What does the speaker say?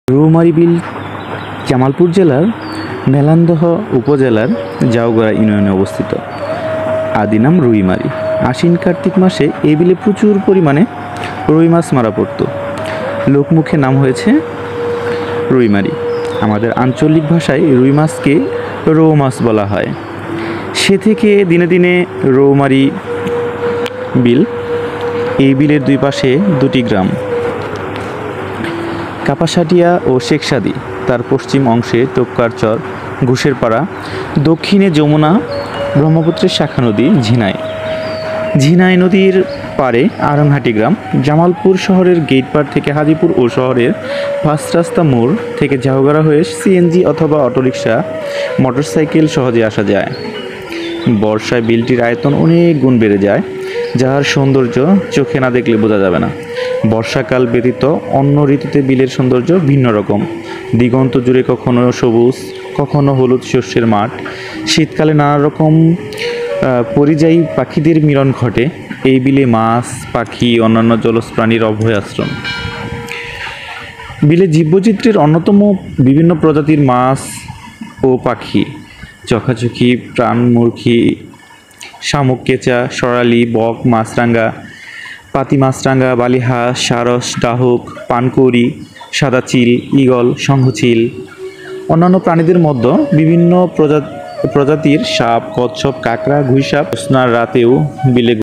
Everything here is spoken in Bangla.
রৌমারী বিল জামালপুর জেলার মেলান্দহ উপজেলার জাউগড়া ইউনিয়নে অবস্থিত। আদি নাম রুইমারি। আশ্বিন কার্তিক মাসে এই বিলে প্রচুর পরিমাণে রুই মাছ মারা পড়ত। লোকমুখে নাম হয়েছে রুইমারি। আমাদের আঞ্চলিক ভাষায় রুই মাছকে রৌ মাছ বলা হয়। সে থেকে দিনে দিনে রৌমারী বিল, এই বিলের দুই পাশে দুটি গ্রাম, কাপাসাটিয়া ও শেখসাদি, তার পশ্চিম অংশে টোপকারচর, ঘুষেরপাড়া, দক্ষিণে যমুনা ব্রহ্মপুত্রের শাখা নদী ঝিনাই। ঝিনাই নদীর পাড়ে আরংহাটি গ্রাম। জামালপুর শহরের গেট পাড় থেকে হাজিপুর ও শহরের ৫ রাস্তা মোড় থেকে জাউগড়া হয়ে সিএনজি অথবা অটোরিকশা, মোটরসাইকেল সহজে আসা যায়। বর্ষায় বিলটির আয়তন অনেক গুণ বেড়ে যায়, যার সৌন্দর্য চোখে না দেখলে বোঝা যাবে না। বর্ষাকাল ব্যতীত অন্য ঋতুতে বিলের সৌন্দর্য ভিন্ন রকম। দিগন্ত জুড়ে কখনো সবুজ, কখনো হলুদ শস্যের মাঠ। শীতকালে নানা রকম পরিযায়ী পাখিদের মিলন ঘটে। এই বিলে মাছ, পাখি, অন্যান্য জলজ প্রাণীর অভয় আশ্রম। বিলে জীববৈচিত্র্যের অন্যতম বিভিন্ন প্রজাতির মাছ ও পাখি, চখাচখি, প্রাণমূর্খী, শামুক, কেঁচা, সরালি, বক, মাছরাঙা, পাতি মাছরাঙা, বালিহাঁস, সারস, ডাহুক, পানকৌড়ি, সাদা চিল, ঈগল, শঙ্খচিল, অন্যান্য প্রাণীদের মধ্যে বিভিন্ন প্রজাতির সাপ, কচ্ছপ, কাঁকড়া, ঘুইসাপ জ্যোৎস্নার রাতেও বিলে